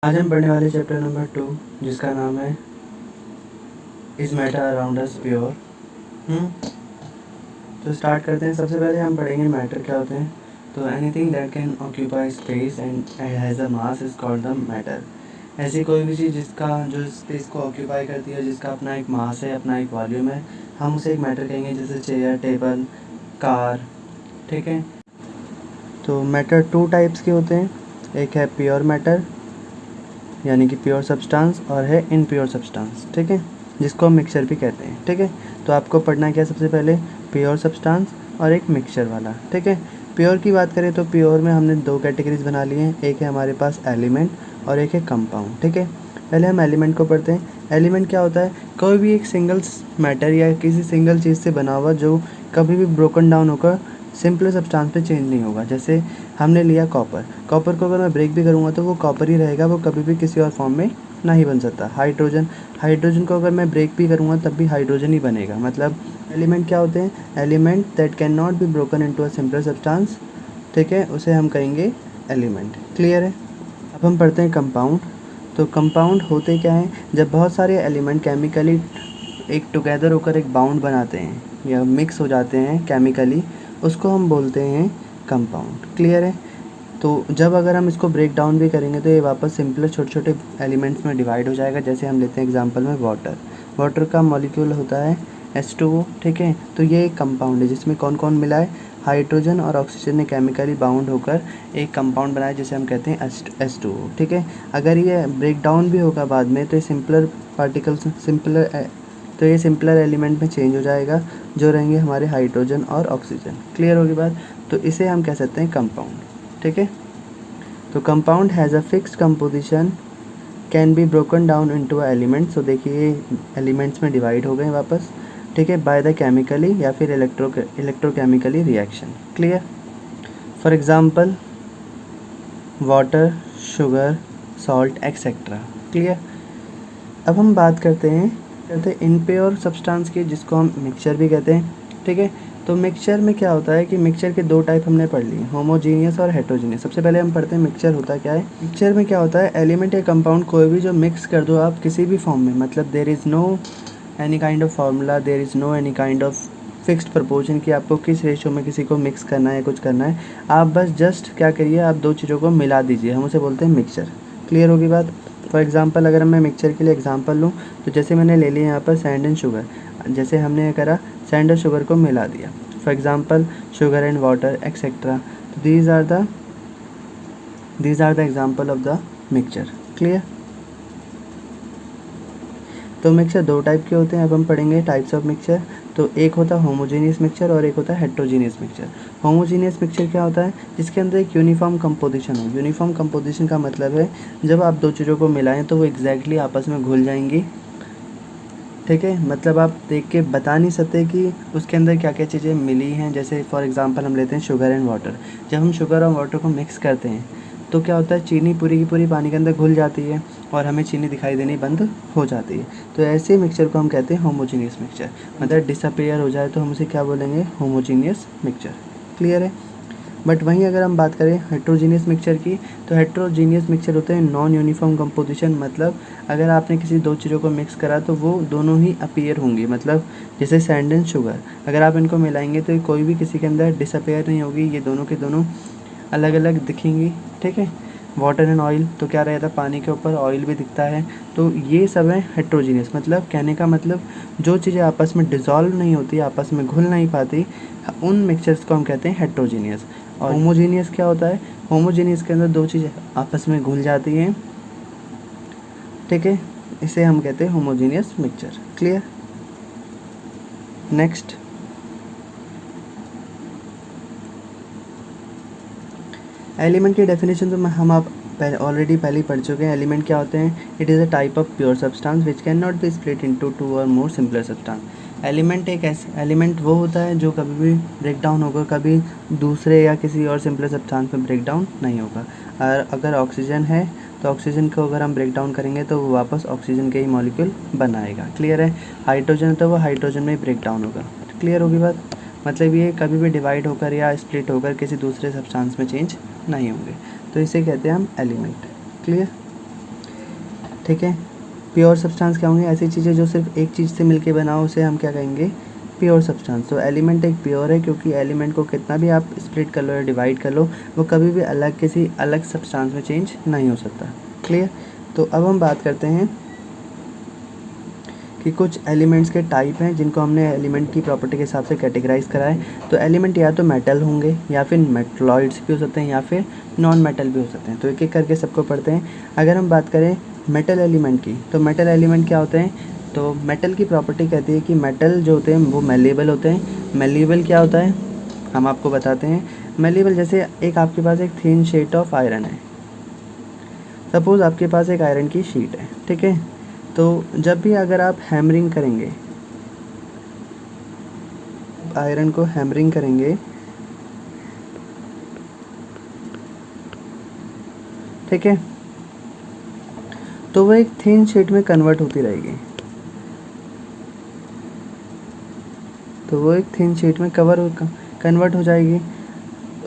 आज हम पढ़ने वाले चैप्टर नंबर 2 जिसका नाम है is matter around us pure. तो स्टार्ट करते हैं। सबसे पहले हम पढ़ेंगे मैटर क्या होते हैं। तो anything that can occupy space and has a mass is called the matter. ऐसी कोई भी चीज़ जो स्पेस को ऑक्यूपाई करती है, जिसका अपना एक मास है, अपना एक वॉल्यूम है, हम उसे एक मैटर कहेंगे। जैसे चेयर, टेबल, कार। ठीक है। तो मैटर 2 टाइप्स के होते हैं। एक है प्योर मैटर यानी कि प्योर सब्सटेंस, और है इनप्योर सब्सटेंस। ठीक है, जिसको हम मिक्सचर भी कहते हैं। ठीक है, तो आपको पढ़ना क्या सबसे पहले, प्योर सब्सटेंस और एक मिक्सचर वाला। ठीक है, प्योर की बात करें तो प्योर में हमने 2 कैटेगरीज बना ली हैं। एक है हमारे पास एलिमेंट और एक है कंपाउंड। ठीक है, पहले हम एलिमेंट को पढ़ते हैं। एलिमेंट क्या होता है? कोई भी एक सिंगल मैटर या किसी सिंगल चीज़ से बना हुआ जो कभी भी ब्रोकन डाउन होकर सिंपल सब्सटेंस पे चेंज नहीं होगा। जैसे हमने लिया कॉपर को अगर मैं ब्रेक भी करूँगा तो वो कॉपर ही रहेगा, वो कभी भी किसी और फॉर्म में नहीं बन सकता। हाइड्रोजन को अगर मैं ब्रेक भी करूँगा तब भी हाइड्रोजन ही बनेगा। मतलब एलिमेंट क्या होते हैं? Element that can not be broken into a simple substance. ठीक है, उसे हम कहेंगे एलिमेंट। क्लियर है? अब हम पढ़ते हैं कंपाउंड। तो कंपाउंड होते क्या हैं? जब बहुत सारे एलिमेंट केमिकली एक टुगेदर होकर एक बाउंड बनाते हैं या मिक्स हो जाते हैं केमिकली, उसको हम बोलते हैं कंपाउंड। क्लियर है? तो जब अगर हम इसको ब्रेक डाउन भी करेंगे तो ये वापस सिंपल छोटे छोटे एलिमेंट्स में डिवाइड हो जाएगा। जैसे हम लेते हैं एग्जांपल में वाटर का मॉलिक्यूल होता है H2O। ठीक है, तो ये एक कंपाउंड है जिसमें कौन कौन मिला है? हाइड्रोजन और ऑक्सीजन ने केमिकली बाउंड होकर एक कंपाउंड बनाया जिसे हम कहते हैं H2O। ठीक है, अगर ये ब्रेक डाउन भी होगा बाद में तो ये सिंपलर एलिमेंट में चेंज हो जाएगा, जो रहेंगे हमारे हाइड्रोजन और ऑक्सीजन। क्लियर होगी बात? तो इसे हम कह सकते हैं कंपाउंड। ठीक है, तो compound has a fixed composition can be broken down into a element. So देखिए एलिमेंट्स में डिवाइड हो गए वापस। ठीक है, बाय द केमिकली या फिर electrochemically reaction. Clear? For example water, sugar, salt etcetera. Clear? अब हम बात करते हैं इनप्योर सब्सटेंस की, जिसको हम मिक्सचर भी कहते हैं। ठीक है, तो मिक्सचर में क्या होता है कि मिक्सचर के 2 टाइप हमने पढ़ लिए, होमोजीनियस और हेटेरोजीनियस। सबसे पहले हम पढ़ते हैं मिक्सचर होता क्या है। मिक्सचर में क्या होता है? एलिमेंट या कंपाउंड कोई भी जो मिक्स कर दो आप किसी भी फॉर्म में, मतलब there is no any kind of formula, there is no any kind of fixed proportion कि आपको किस रेशियो में किसी को मिक्स करना है, कुछ करना है। आप बस जस्ट क्या करिए, आप 2 चीज़ों को मिला दीजिए, हम उसे बोलते हैं मिक्सचर। क्लियर होगी बात? फॉर एग्जांपल अगर मैं मिक्सचर के लिए एग्जांपल लूँ तो जैसे मैंने ले लिया यहाँ पर सैंड एंड शुगर। जैसे हमने करा सैंड और शुगर को मिला दिया, for example sugar and water etcetera. तो these are the example of the mixture. Clear? तो मिक्सचर 2 टाइप के होते हैं। अब हम पढ़ेंगे टाइप्स ऑफ मिक्सचर। तो एक होता है होमोजीनियस मिक्सचर और एक होता है हेटेरोजीनियस मिक्सचर। होमोजीनियस मिक्सचर क्या होता है? जिसके अंदर एक यूनिफॉर्म कंपोजिशन हो। यूनिफॉर्म कंपोजिशन का मतलब है जब आप 2 चीज़ों को मिलाएं तो वो एग्जैक्टली आपस में घुल जाएंगी। ठीक है, मतलब आप देख के बता नहीं सकते कि उसके अंदर क्या क्या चीज़ें मिली हैं। जैसे फॉर एग्जांपल हम लेते हैं शुगर एंड वाटर। जब हम शुगर और वाटर को मिक्स करते हैं तो क्या होता है, चीनी पूरी की पूरी पानी के अंदर घुल जाती है और हमें चीनी दिखाई देनी बंद हो जाती है। तो ऐसे मिक्सचर को हम कहते हैं होमोजीनियस मिक्सचर। मतलब डिसअपियर हो जाए तो हम उसे क्या बोलेंगे? Homogeneous mixture. क्लियर है? बट वहीं अगर हम बात करें हेट्रोजीनियस मिक्सचर की, तो हेट्रोजीनियस मिक्सचर होते हैं नॉन यूनिफॉर्म कंपोजिशन। मतलब अगर आपने किसी 2 चीज़ों को मिक्स करा तो वो दोनों ही अपीयर होंगी। मतलब जैसे सैंड एंड शुगर, अगर आप इनको मिलाएंगे तो कोई भी किसी के अंदर डिसअपियर नहीं होगी, ये दोनों के दोनों अलग अलग दिखेंगी। ठीक है, वाटर एंड ऑयल तो क्या रहता है, पानी के ऊपर ऑयल भी दिखता है। तो ये सब है हेट्रोजीनियस। मतलब कहने का मतलब जो चीज़ें आपस में डिज़ोल्व नहीं होती, आपस में घुल नहीं पाती, उन मिक्सचर्स को हम कहते हैं हेट्रोजीनियस। और होमोजीनियस क्या होता है? होमोजीनियस के अंदर 2 चीज़ें आपस में घुल जाती हैं। ठीक है, इसे हम कहते हैं homogeneous mixture. Clear? Next, element की डेफिनेशन तो हम आप ऑलरेडी पहले ही पढ़ चुके हैं। एलिमेंट क्या होते हैं? It is a type of pure substance which can not be split into 2 और मोर सिंपलर सब्सटेंस। एलिमेंट वो होता है जो कभी भी ब्रेक डाउन होगा, कभी दूसरे या किसी और सिंपलर सब्सटेंस में ब्रेक डाउन नहीं होगा। और अगर ऑक्सीजन है तो ऑक्सीजन को अगर हम ब्रेक डाउन करेंगे तो वो वापस ऑक्सीजन के ही मॉलिक्यूल बनाएगा। क्लियर है? हाइड्रोजन है तो वो हाइड्रोजन में ही ब्रेक डाउन होगा। क्लियर होगी बात? मतलब ये कभी भी डिवाइड होकर या स्प्लिट होकर किसी दूसरे सब्सटेंस में चेंज नहीं होंगे। तो इसे कहते हैं हम एलिमेंट। क्लियर? ठीक है। प्योर सब्सटेंस क्या होंगे, ऐसी चीज़ें जो सिर्फ एक चीज़ से मिलके बना हो उसे हम क्या कहेंगे, प्योर सब्सटेंस। तो एलिमेंट एक प्योर है क्योंकि एलिमेंट को कितना भी आप स्प्लिट कर लो या डिवाइड कर लो वो कभी भी अलग किसी अलग सब्सटेंस में चेंज नहीं हो सकता। क्लियर। तो अब हम बात करते हैं कि कुछ एलिमेंट्स के टाइप हैं जिनको हमने एलिमेंट की प्रॉपर्टी के हिसाब से कैटेगराइज करा है। तो एलिमेंट या तो मेटल होंगे या फिर मेटलॉइड्स भी हो सकते हैं या फिर नॉन मेटल भी हो सकते हैं। तो एक एक करके सबको पढ़ते हैं। अगर हम बात करें मेटल एलिमेंट की, तो मेटल एलिमेंट क्या होते हैं, तो मेटल की प्रॉपर्टी कहती है कि मेटल जो होते हैं वो मेलेबल होते हैं। मेलेबल क्या होता है हम आपको बताते हैं। मेलेबल जैसे एक आपके पास एक थिन शीट ऑफ आयरन है, सपोज़ आपके पास एक आयरन की शीट है, ठीक है। तो जब भी अगर आप हैमरिंग करेंगे, आयरन को हैमरिंग करेंगे, ठीक है, तो वो एक थिन शीट में कन्वर्ट होती रहेगी। तो वो एक थिन शीट में कन्वर्ट हो जाएगी।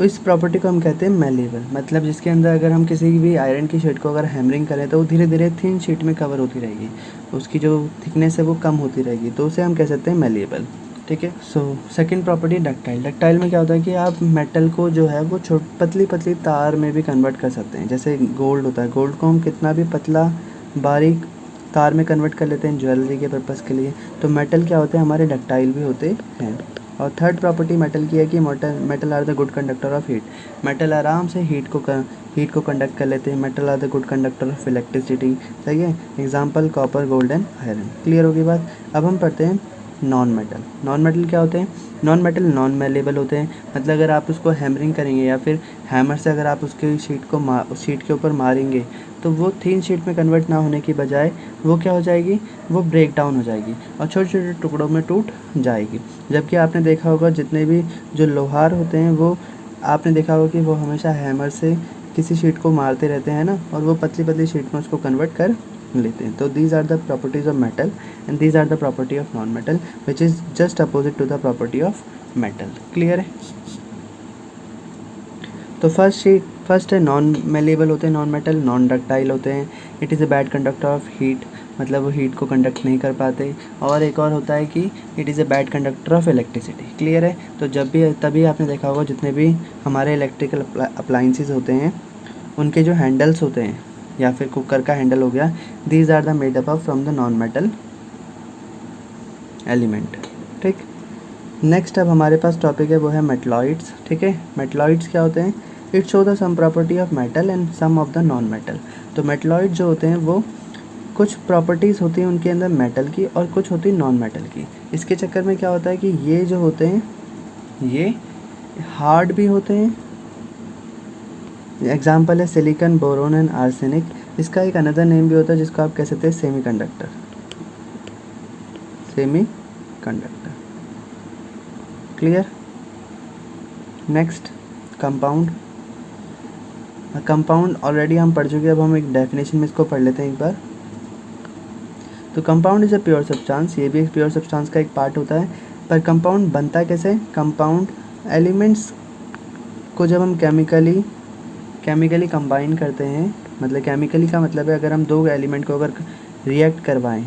इस प्रॉपर्टी को हम कहते हैं मेलेबल, मतलब जिसके अंदर अगर हम किसी भी आयरन की शीट को अगर हैमरिंग करें तो वो धीरे धीरे थिन शीट में कवर होती रहेगी, उसकी जो थिकनेस है वो कम होती रहेगी, तो उसे हम कह सकते हैं मेलेबल, ठीक है। So second property ductile. Ductile में क्या होता है कि आप मेटल को जो है वो पतली पतली तार में भी कन्वर्ट कर सकते हैं। जैसे गोल्ड होता है, गोल्ड को हम कितना भी पतला बारीक तार में कन्वर्ट कर लेते हैं ज्वेलरी के पर्पज़ के लिए। तो मेटल क्या होते हैं, हमारे डक्टाइल भी होते हैं। और थर्ड प्रॉपर्टी मेटल की है कि metal are the good conductor of heat. Metal आराम से हीट को कंडक्ट कर लेते हैं। Metal are the good conductor of electricity, सही है। Example copper, gold and iron. Clear होगी बात। अब हम पढ़ते हैं नॉन मेटल। नॉन मेटल क्या होते हैं, नॉन मेटल नॉन मेलेबल होते हैं। मतलब अगर आप उसको हैमरिंग करेंगे या फिर हैमर से अगर आप उसके शीट के ऊपर मारेंगे तो वो थिन शीट में कन्वर्ट ना होने की बजाय वो क्या हो जाएगी, वो ब्रेक डाउन हो जाएगी और छोटे छोटे टुकड़ों में टूट जाएगी। जबकि आपने देखा होगा जितने भी जो लोहार होते हैं वो आपने देखा होगा कि वो हमेशा हैमर से किसी शीट को मारते रहते हैं ना, और वो पतली पतली शीट में उसको कन्वर्ट कर लेते हैं। तो these are the properties of metal and these are the property of non metal which is just opposite to the property of metal. Clear है। तो फर्स्ट है नॉन मेलेबल होते हैं नॉन मेटल, नॉन डक्टाइल होते हैं। It is a bad conductor of heat, मतलब वो heat को कंडक्ट नहीं कर पाते। और एक और होता है कि it is a bad conductor of electricity. Clear है। तो जब भी तभी आपने देखा होगा जितने भी हमारे इलेक्ट्रिकल अप्लाइंसेस होते हैं उनके जो हैंडल्स होते हैं या फिर कुकर का हैंडल हो गया, these are the made up of from the non metal element, ठीक। नेक्स्ट अब हमारे पास टॉपिक है वो है मेटलॉइड्स, ठीक है। मेटलॉइड्स क्या होते हैं, it show the some property of metal and some of the non metal. तो मेटलॉइड जो होते हैं वो कुछ प्रॉपर्टीज़ होती हैं उनके अंदर मेटल की और कुछ होती है नॉन मेटल की। इसके चक्कर में क्या होता है कि ये जो होते हैं ये हार्ड भी होते हैं। एग्जाम्पल है सिलिकॉन, बोरोन एंड आर्सेनिक। इसका एक अनदर नेम भी होता है जिसको आप कह सकते हैं semi conductor. Clear. Next compound. Compound already हम पढ़ चुके हैं, अब हम एक डेफिनेशन में इसको पढ़ लेते हैं एक बार। तो compound is a pure substance, ये भी एक प्योर सब्सटेंस का एक पार्ट होता है। पर कंपाउंड बनता कैसे, कंपाउंड एलिमेंट्स को जब हम केमिकली कंबाइन करते हैं, मतलब केमिकली का मतलब है अगर हम दो एलिमेंट को अगर रिएक्ट करवाएं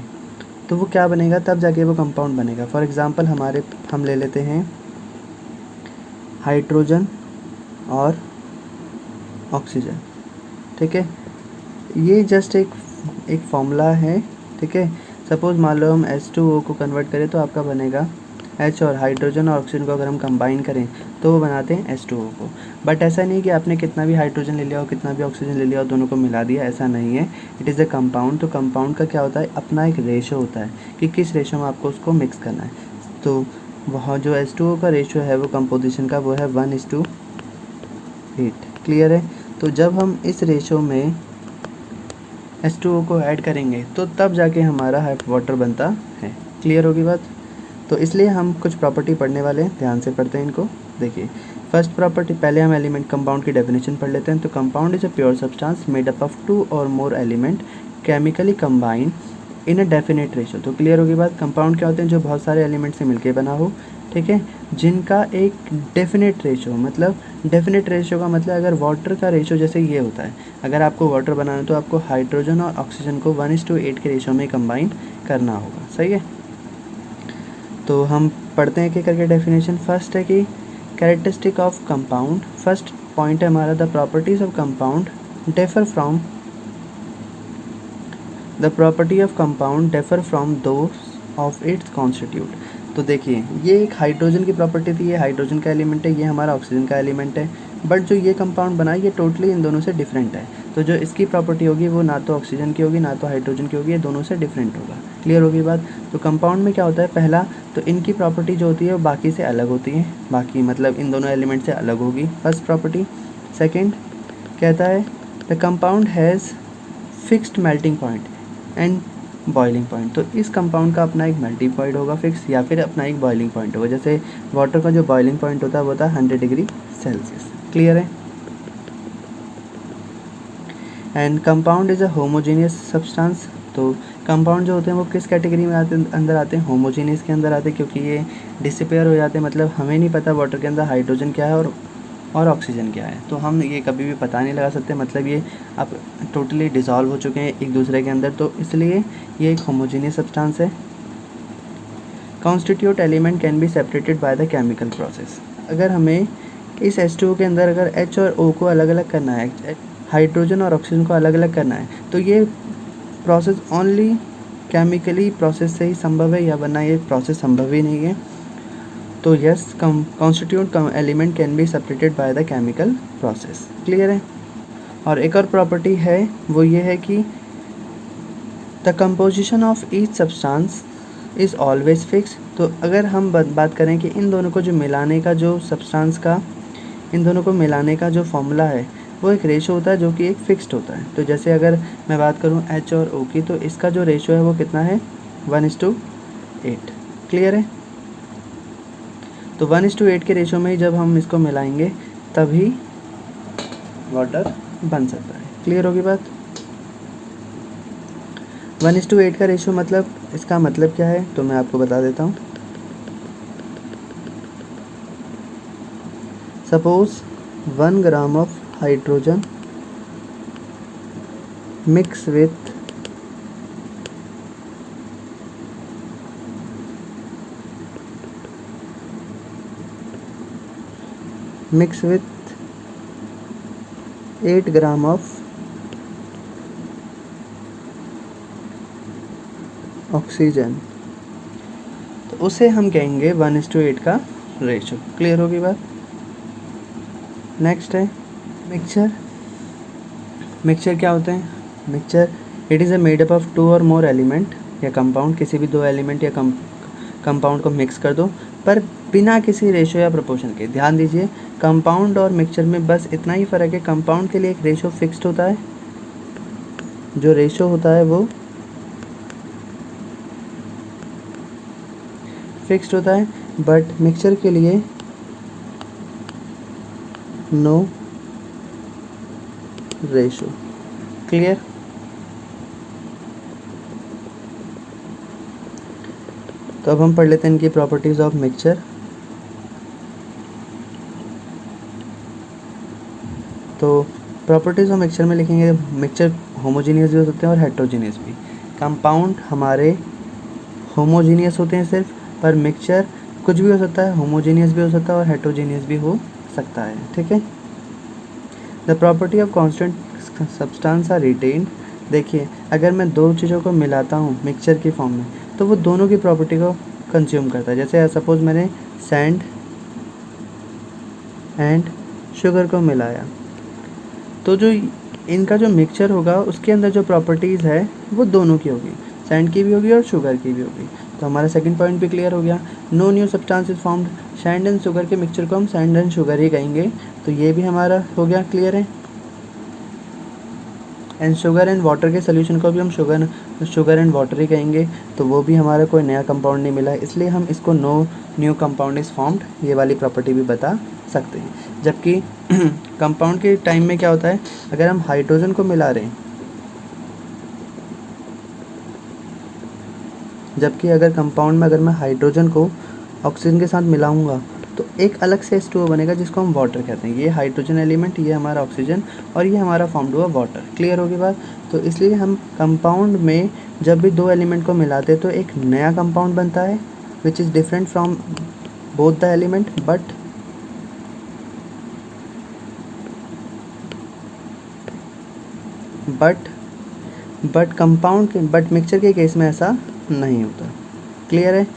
तो वो क्या बनेगा, तब जाके वो कंपाउंड बनेगा। फॉर एग्जांपल हम ले लेते हैं हाइड्रोजन और ऑक्सीजन, ठीक है। ये जस्ट एक फॉर्मूला है, ठीक है। सपोज़ मान लो हम H2O को कन्वर्ट करें तो आपका बनेगा H, और हाइड्रोजन और ऑक्सीजन को अगर हम कंबाइन करें तो वो बनाते हैं H2O को। बट ऐसा नहीं कि आपने कितना भी हाइड्रोजन ले लिया और कितना भी ऑक्सीजन ले लिया और दोनों को मिला दिया, ऐसा नहीं है। It is a compound. तो कंपाउंड का क्या होता है, अपना एक रेशो होता है कि किस रेशो में आपको उसको मिक्स करना है। तो वह जो H2O का रेशो है वो कंपोजिशन का वो है 1:8। क्लियर है। तो जब हम इस रेशो में H2O को ऐड करेंगे तो तब जाके हमारा वाटर बनता है। क्लियर होगी बात। तो इसलिए हम कुछ प्रॉपर्टी पढ़ने वाले हैं, ध्यान से पढ़ते हैं इनको। देखिए फर्स्ट प्रॉपर्टी, पहले हम एलिमेंट कंपाउंड की डेफिनेशन पढ़ लेते हैं। तो compound is a pure substance made up of 2 और मोर element chemically combine in a definite ratio. तो क्लियर होगी बात। कंपाउंड क्या होते हैं, जो बहुत सारे एलिमेंट से मिलके बना हो, ठीक है, जिनका एक डेफिनेट रेशो, मतलब डेफिनेट रेशो का मतलब अगर वाटर का रेशो जैसे ये होता है, अगर आपको वाटर बनाना है तो आपको हाइड्रोजन और ऑक्सीजन को 1:8 के रेशो में कंबाइन करना होगा, सही है। तो हम पढ़ते हैं कि करके डेफिनेशन। फर्स्ट है कि characteristic of compound, first point है हमारा, the properties of compound differ from the property of compound differ from those of its constitute. तो देखिए, ये एक हाइड्रोजन की प्रॉपर्टी थी, ये हाइड्रोजन का एलिमेंट है, ये हमारा ऑक्सीजन का एलिमेंट है, बट जो ये कंपाउंड बना ये टोटली इन दोनों से डिफरेंट है। तो जो इसकी प्रॉपर्टी होगी वो ना तो ऑक्सीजन की होगी ना तो हाइड्रोजन की होगी, ये दोनों से डिफरेंट होगा। क्लियर होगी बात। तो कंपाउंड में क्या होता है, पहला तो इनकी प्रॉपर्टी जो होती है वो बाकी से अलग होती है, बाकी मतलब इन दोनों एलिमेंट से अलग होगी, फर्स्ट प्रॉपर्टी। सेकेंड कहता है the compound has fixed melting point and boiling point. तो इस कंपाउंड का अपना एक मेल्टिंग पॉइंट होगा फिक्स, या फिर अपना एक बॉइलिंग पॉइंट होगा। जैसे वाटर का जो बॉइलिंग पॉइंट होता है वो होता है 100 डिग्री सेल्सियस। क्लियर है। And compound is a homogeneous substance. तो कंपाउंड जो होते हैं वो किस कैटेगरी में अंदर आते हैं, होमोजीनियस के अंदर आते हैं, क्योंकि ये डिसिपेयर हो जाते हैं, मतलब हमें नहीं पता वाटर के अंदर हाइड्रोजन क्या है और ऑक्सीजन क्या है, तो हम ये कभी भी पता नहीं लगा सकते, मतलब ये अब टोटली डिज़ोल्व हो चुके हैं एक दूसरे के अंदर, तो इसलिए ये एक होमोजीनियस सब्सटेंस है। Constitute element can be separated by the chemical process. अगर हमें इस H2O के अंदर अगर H और O को अलग अलग करना है, हाइड्रोजन और ऑक्सीजन को अलग अलग करना है, तो ये प्रोसेस ओनली केमिकली प्रोसेस से ही संभव है, या वरना ये प्रोसेस संभव ही नहीं है। तो yes, constitute element can be separated by the chemical process. Clear है। और एक और प्रॉपर्टी है, वो ये है कि the composition of each substance is always fix. तो अगर हम बात करें कि इन दोनों को जो मिलाने का जो सब्सटेंस का, इन दोनों को मिलाने का जो फॉर्मूला है वो एक रेशो होता है जो कि एक फिक्स्ड होता है। तो जैसे अगर मैं बात करूं H और O की, तो इसका जो रेशो है वो कितना है, 1:8। क्लियर है। तो 1:8 के रेशो में ही जब हम इसको मिलाएंगे तभी वाटर बन सकता है। क्लियर होगी बात। 1:8 का रेशो मतलब, इसका मतलब क्या है तो मैं आपको बता देता हूँ। Suppose 1 gram of hydrogen mix with 8 gram of oxygen, तो उसे हम कहेंगे 1:8 का रेशो। क्लियर होगी बात। नेक्स्ट है मिक्सचर। मिक्सचर क्या होते हैं, mixture it is a made up of 2 और मोर एलिमेंट या कंपाउंड, किसी भी 2 एलिमेंट या कंपाउंड को मिक्स कर दो, पर बिना किसी रेशो या प्रोपोर्शन के। ध्यान दीजिए, कंपाउंड और मिक्सचर में बस इतना ही फ़र्क है, कंपाउंड के लिए एक रेशो फिक्स्ड होता है, जो रेशो होता है वो फिक्स्ड होता है, बट मिक्सचर के लिए नो रेशो। क्लियर। तो अब हम पढ़ लेते हैं इनकी प्रॉपर्टीज़ ऑफ मिक्सचर। तो प्रॉपर्टीज़ ऑफ मिक्सचर में लिखेंगे, मिक्सचर होमोजीनियस भी हो सकते हैं और हेट्रोजीनियस भी। कंपाउंड हमारे होमोजीनियस होते हैं सिर्फ, पर मिक्सचर कुछ भी हो सकता है, होमोजीनियस भी हो सकता है और हेट्रोजीनियस भी हो सकता है। ठीक है। The property of constant substance are retained. देखिए, अगर मैं 2 चीज़ों को मिलाता हूँ मिक्सचर की फॉर्म में, तो वो दोनों की प्रॉपर्टी को कंज्यूम करता है। जैसे सपोज मैंने सैंड एंड शुगर को मिलाया, तो जो इनका जो मिक्सचर होगा उसके अंदर जो प्रॉपर्टीज़ है वो दोनों की होगी, सैंड की भी होगी और शुगर की भी होगी। तो हमारा सेकंड पॉइंट भी क्लियर हो गया। No new substance is formed. Sand and sugar के मिक्सचर को हम सैंड एंड शुगर ही कहेंगे, तो ये भी हमारा हो गया। क्लियर है। एंड शुगर एंड वाटर के सोल्यूशन को भी हम शुगर एंड वाटर ही कहेंगे, तो वो भी हमारा कोई नया कंपाउंड नहीं मिला है, इसलिए हम इसको no new compound is formed ये वाली प्रॉपर्टी भी बता सकते हैं। जबकि कंपाउंड के टाइम में क्या होता है, अगर हम हाइड्रोजन को मिला रहे हैं, जबकि अगर कंपाउंड में अगर मैं हाइड्रोजन को ऑक्सीजन के साथ मिलाऊंगा तो एक अलग से H2O बनेगा जिसको हम वाटर कहते हैं। ये हाइड्रोजन एलिमेंट, ये हमारा ऑक्सीजन और ये हमारा फॉर्म्ड हुआ वाटर। क्लियर होगी बात। तो इसलिए हम कंपाउंड में जब भी दो एलिमेंट को मिलाते हैं तो एक नया कंपाउंड बनता है which is different from both the element, but mixture के केस में ऐसा नहीं होता। क्लियर है।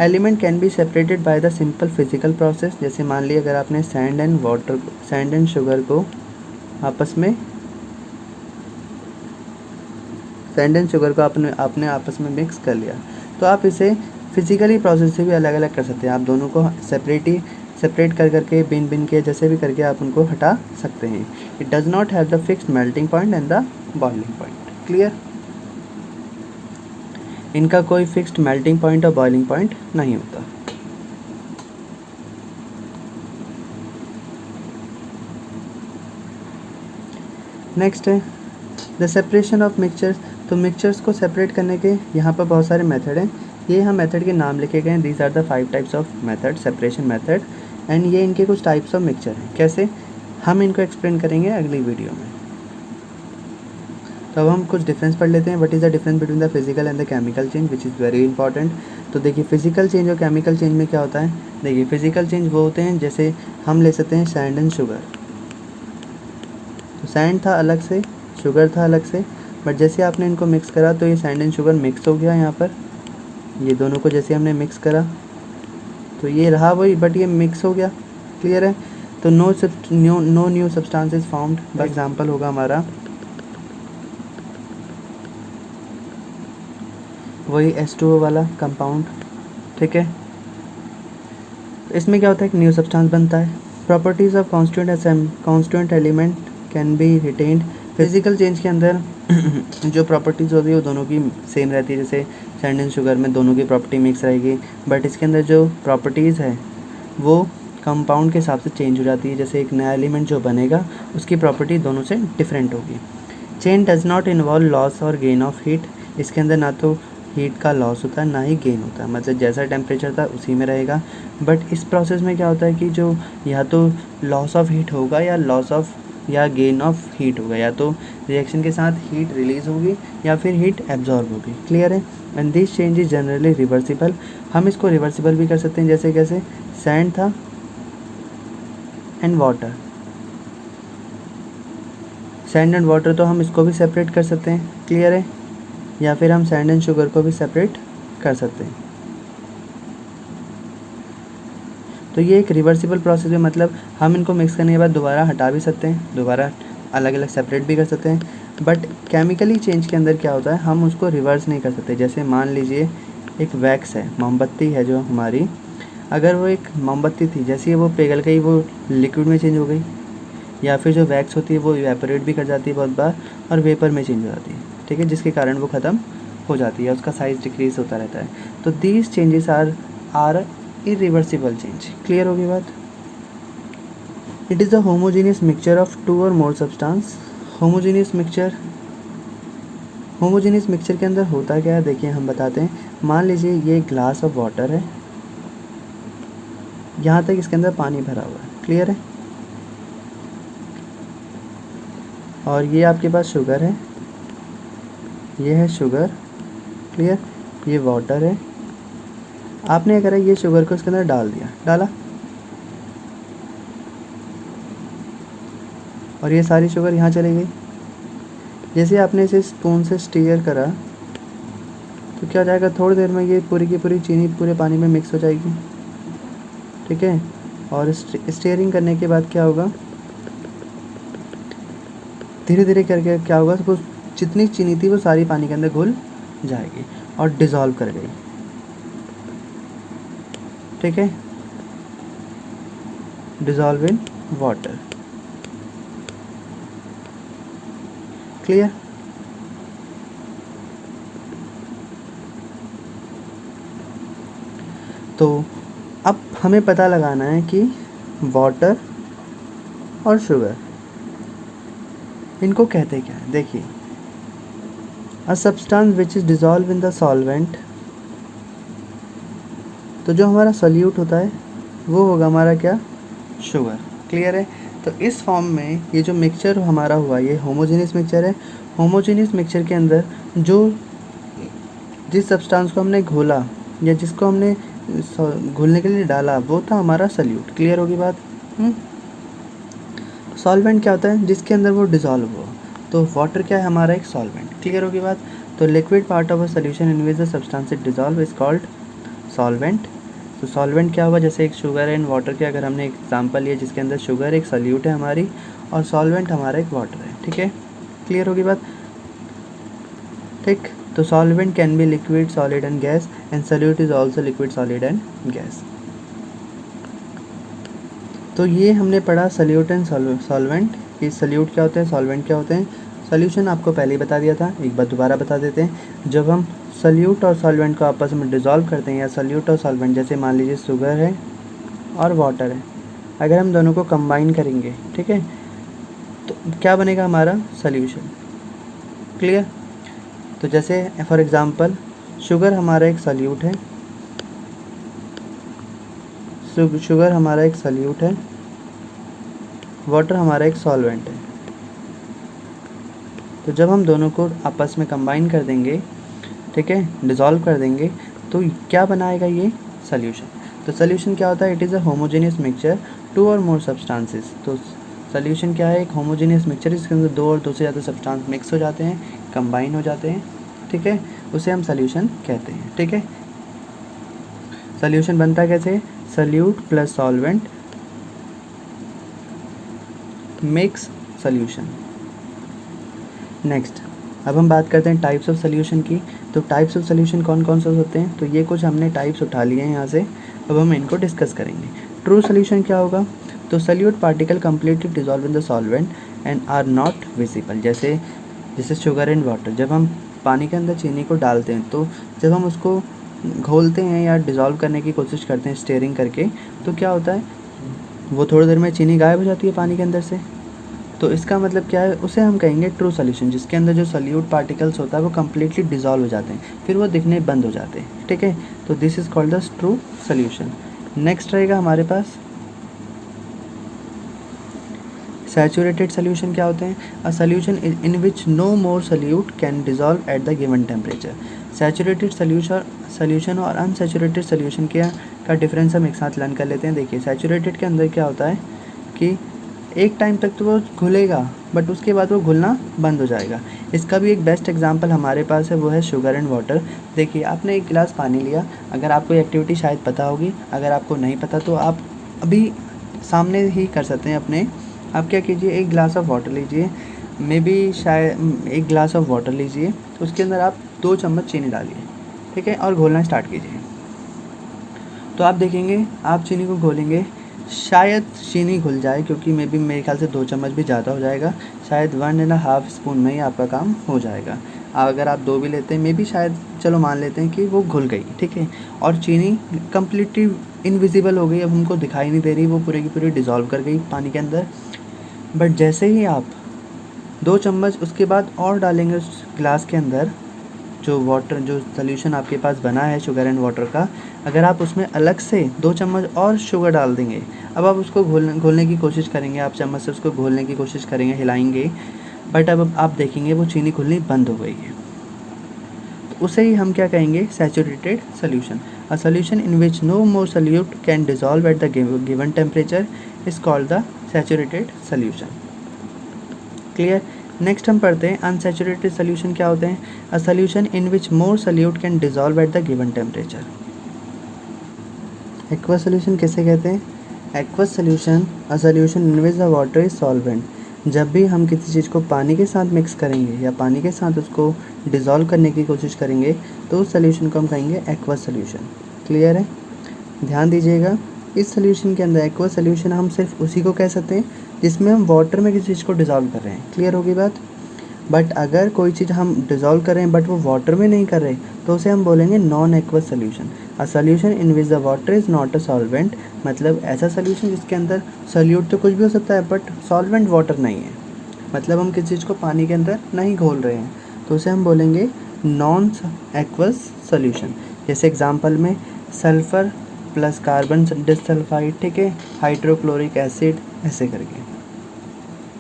Element can be separated by the simple physical process. जैसे मान लिया अगर आपने सैंड एंड शुगर को आपने आपस में मिक्स कर लिया तो आप इसे फिजिकली प्रोसेस से भी अलग अलग कर सकते हैं। आप दोनों को सेपरेट कर करके बिन के जैसे भी करके आप उनको हटा सकते हैं। It does not have the fixed melting point and the boiling point. Clear. इनका कोई फिक्स्ड मेल्टिंग पॉइंट और बॉइलिंग पॉइंट नहीं होता। नेक्स्ट है द सेपरेशन ऑफ मिक्सचर्स। तो मिक्सचर्स को सेपरेट करने के यहाँ पर बहुत सारे मेथड हैं। ये हम मेथड के नाम लिखे गए हैं। These are the 5 types of method, separation method, and ये इनके कुछ टाइप्स ऑफ मिक्सचर हैं। कैसे हम इनको एक्सप्लेन करेंगे अगली वीडियो में। तो अब हम कुछ डिफरेंस पढ़ लेते हैं। What is the difference between the physical and the chemical change which is very important. तो देखिए फिजिकल चेंज और केमिकल चेंज में क्या होता है। देखिए फिजिकल चेंज वो होते हैं जैसे हम ले सकते हैं सैंड एंड शुगर। तो सैंड था अलग से, शुगर था अलग से, बट जैसे आपने इनको मिक्स करा तो ये सैंड एंड शुगर मिक्स हो गया। यहाँ पर ये दोनों को जैसे हमने मिक्स करा तो ये रहा वही बट ये मिक्स हो गया। क्लियर है। तो no new substances found. For example होगा हमारा वही H2O वाला कंपाउंड। ठीक है। इसमें क्या होता है, एक न्यू सब्सटेंस बनता है। Properties of constituent element can be retained. Physical change के अंदर जो प्रॉपर्टीज़ होती है वो दोनों की सेम रहती है। जैसे सैंड एंड शुगर में दोनों की प्रॉपर्टी मिक्स रहेगी, बट इसके अंदर जो प्रॉपर्टीज़ है वो कंपाउंड के हिसाब से चेंज हो जाती है। जैसे एक नया एलिमेंट जो बनेगा उसकी प्रॉपर्टी दोनों से डिफरेंट होगी। Chain does not involve loss और गेन ऑफ हीट। इसके अंदर ना तो हीट का लॉस होता है ना ही गेन होता है, मतलब जैसा टेम्परेचर था उसी में रहेगा। बट इस प्रोसेस में क्या होता है कि जो या तो लॉस ऑफ हीट होगा या गेन ऑफ हीट होगा, या तो रिएक्शन के साथ हीट रिलीज होगी या फिर हीट एब्जॉर्ब होगी। क्लियर है। And this change is generally reversible. हम इसको रिवर्सिबल भी कर सकते हैं। जैसे कैसे सैंड था and water, sand and water तो हम इसको भी सेपरेट कर सकते हैं। क्लियर है। या फिर हम सैंड एंड शुगर को भी सेपरेट कर सकते हैं। तो ये एक रिवर्सिबल प्रोसेस है, मतलब हम इनको मिक्स करने के बाद दोबारा हटा भी सकते हैं, दोबारा अलग अलग सेपरेट भी कर सकते हैं। बट केमिकली चेंज के अंदर क्या होता है, हम उसको रिवर्स नहीं कर सकते। जैसे मान लीजिए एक वैक्स है, मोमबत्ती है जो हमारी, अगर वो एक मोमबत्ती थी, जैसे वो पिघल गई वो लिक्विड में चेंज हो गई, या फिर जो वैक्स होती है वो इवेपोरेट भी कर जाती है बहुत बार और वेपर में चेंज हो जाती है। ठीक है, जिसके कारण वो ख़त्म हो जाती है, उसका साइज़ डिक्रीज होता रहता है। तो these changes are irreversible change. Clear होगी बात। It is a homogeneous mixture of 2 और मोर सब्सटेंस। होमोजीनियस मिक्सचर के अंदर होता क्या है, देखिए हम बताते हैं। मान लीजिए ये ग्लास ऑफ वाटर है, यहाँ तक इसके अंदर पानी भरा हुआ है। क्लियर है। और ये आपके पास शुगर है, ये है शुगर। क्लियर। ये वाटर है। आपने क्या करा, ये शुगर को इसके अंदर डाला और ये सारी शुगर यहाँ चली गई। जैसे आपने इसे स्पून से स्टीयर करा तो क्या हो जाएगा, थोड़ी देर में ये पूरी की पूरी चीनी पूरे पानी में मिक्स हो जाएगी। ठीक है। और स्टीयरिंग करने के बाद क्या होगा, धीरे धीरे करके क्या होगा, वो जितनी चीनी थी वो सारी पानी के अंदर घुल जाएगी और डिज़ोल्व कर गई। ठीक है। Dissolve in water. क्लियर। तो अब हमें पता लगाना है कि वाटर और शुगर इनको कहते क्या है। देखिए, a substance which is dissolve in the solvent तो जो हमारा सॉल्यूट होता है वो होगा हमारा क्या, शुगर। क्लियर है। तो इस फॉर्म में ये जो मिक्सचर हमारा हुआ ये होमोजेनियस मिक्सचर है। होमोजेनियस मिक्सचर के अंदर जो जिस सब्सटेंस को हमने घोला या जिसको हमने घोलने के लिए डाला वो था हमारा सॉल्यूट। क्लियर होगी बात। सॉल्वेंट क्या होता है, जिसके अंदर वो डिज़ोल्व हो। तो वाटर क्या है, हमारा एक सॉल्वेंट। क्लियर होगी बात। तो liquid part of a solution in which the substance is dissolve is called solvent. तो सॉल्वेंट क्या हुआ, जैसे एक शुगर एंड वाटर के अगर हमने एग्जांपल लिया जिसके अंदर शुगर एक सॉल्यूट है हमारी और सॉल्वेंट हमारा एक वाटर है। ठीक है, क्लियर होगी बात। ठीक, तो solvent can be liquid, solid and gas and solute is also liquid, solid and gas. तो ये हमने पढ़ा सॉल्यूट एंड सॉल्वेंट, कि सॉल्यूट क्या होते हैं, सॉल्वेंट क्या होते हैं। सॉल्यूशन आपको पहले ही बता दिया था, एक बार दोबारा बता देते हैं। जब हम सॉल्यूट और सॉल्वेंट को आपस में डिज़ोल्व करते हैं या सॉल्यूट और सॉल्वेंट, जैसे मान लीजिए शुगर है और वाटर है, अगर हम दोनों को कंबाइन करेंगे, ठीक है, तो क्या बनेगा हमारा सॉल्यूशन। क्लियर। तो जैसे फॉर एग्ज़ाम्पल शुगर हमारा एक सॉल्यूट है, शुगर हमारा एक सॉल्यूट है, वाटर हमारा एक सॉल्वेंट है। तो जब हम दोनों को आपस में कंबाइन कर देंगे, ठीक है, डिज़ोल्व कर देंगे, तो क्या बनाएगा ये सॉल्यूशन। तो सॉल्यूशन क्या होता है, it is a homogeneous mixture two और मोर सब्सटेंसेस। तो सॉल्यूशन क्या है, एक होमोजेनियस मिक्सचर जिसके अंदर दो और दो से ज़्यादा सब्सटेंस मिक्स हो जाते हैं, कंबाइन हो जाते हैं, ठीक है, उसे हम सॉल्यूशन कहते हैं। ठीक है, सॉल्यूशन बनता कैसे, solute plus solvent mix solution. Next, अब हम बात करते हैं टाइप्स ऑफ सॉल्यूशन की। तो टाइप्स ऑफ सॉल्यूशन कौन कौन से होते हैं, तो ये कुछ हमने टाइप्स उठा लिए हैं यहाँ से, अब हम इनको डिस्कस करेंगे। ट्रू सॉल्यूशन क्या होगा, तो solute particle completely dissolve in the solvent and are not visible. जैसे शुगर एंड वाटर, जब हम पानी के अंदर चीनी को डालते हैं तो जब हम उसको घोलते हैं या डिज़ोल्व करने की कोशिश करते हैं स्टीयरिंग करके, तो क्या होता है, वो थोड़ी देर में चीनी गायब हो जाती है पानी के अंदर से। तो इसका मतलब क्या है, उसे हम कहेंगे ट्रू सॉल्यूशन, जिसके अंदर जो सॉल्यूट पार्टिकल्स होता है वो कम्प्लीटली डिज़ोल्व हो जाते हैं, फिर वो दिखने बंद हो जाते हैं। ठीक है, तो this is called the true solution. Next रहेगा हमारे पास सैचुरेटेड सॉल्यूशन। क्या होते हैं, a solution in which no more solute can dissolve at the given temperature. Saturated solution और अनसैचुरेटेड सॉल्यूशन का डिफरेंस हम एक साथ लर्न कर लेते हैं। देखिए, सैचुरेटेड के अंदर क्या होता है कि एक टाइम तक तो वो घुलेगा, बट उसके बाद वो घुलना बंद हो जाएगा। इसका भी एक बेस्ट एग्जांपल हमारे पास है, वो है शुगर एंड वाटर। देखिए, आपने एक गिलास पानी लिया, अगर आपको एक्टिविटी शायद पता होगी, अगर आपको नहीं पता तो आप अभी सामने ही कर सकते हैं अपने। आप क्या कीजिए, एक गिलास ऑफ वाटर लीजिए, मे बी शायद एक गिलास ऑफ वाटर लीजिए, तो उसके अंदर आप 2 चम्मच चीनी डालिए, ठीक है, और घोलना स्टार्ट कीजिए। तो आप देखेंगे, आप चीनी को घोलेंगे, शायद चीनी घुल जाए, क्योंकि मे बी मेरे ख्याल से 2 चम्मच भी ज़्यादा हो जाएगा, शायद 1.5 स्पून में ही आपका काम हो जाएगा। अगर आप 2 भी लेते हैं, मे बी शायद चलो मान लेते हैं कि वो घुल गई, ठीक है, और चीनी कम्प्लीटली इनविजिबल हो गई, अब हमको दिखाई नहीं दे रही, वो पूरी की पूरी डिज़ोल्व कर गई पानी के अंदर। बट जैसे ही आप 2 चम्मच उसके बाद और डालेंगे उस गिलास के अंदर, जो सॉल्यूशन आपके पास बना है शुगर एंड वाटर का, अगर आप उसमें अलग से 2 चम्मच और शुगर डाल देंगे, अब आप उसको घोलने की कोशिश करेंगे, आप चम्मच से उसको घोलने की कोशिश करेंगे, हिलाएंगे, बट अब आप देखेंगे वो चीनी घुलनी बंद हो गई है। तो उसे ही हम क्या कहेंगे, saturated solution. A solution in which no more solute can dissolve at the given temperature is called the saturated solution. Clear. Next हम पढ़ते हैं अनसैचुरेटेड सॉल्यूशन क्या होते हैं। A solution in which more solute can dissolve at the given temperature. Aqueous solution किसे कहते हैं, aqueous solution a solution in which the water is solvent. जब भी हम किसी चीज़ को पानी के साथ मिक्स करेंगे या पानी के साथ उसको डिज़ोल्व करने की कोशिश करेंगे, तो उस सॉल्यूशन को हम कहेंगे एक्वस सॉल्यूशन। क्लियर है, ध्यान दीजिएगा। इस सॉल्यूशन के अंदर एक्वस सॉल्यूशन हम सिर्फ उसी को कह सकते हैं जिसमें हम वाटर में किसी चीज़ को डिज़ोल्व कर रहे हैं। क्लियर होगी बात। बट अगर कोई चीज़ हम डिज़ोल्व कर रहे हैं बट वो वाटर में नहीं कर रहे, तो उसे हम बोलेंगे non aqueous solution. A solution in which the water is not a solvent, मतलब ऐसा सॉल्यूशन जिसके अंदर सॉल्यूट तो कुछ भी हो सकता है बट सॉल्वेंट वाटर नहीं है, मतलब हम किसी चीज़ को पानी के अंदर नहीं घोल रहे हैं, तो उसे हम बोलेंगे नॉन एक्वस सॉल्यूशन। जैसे एग्जांपल में सल्फ़र प्लस कार्बन डिसल्फाइड, ठीक है, हाइड्रोक्लोरिक एसिड, ऐसे करके।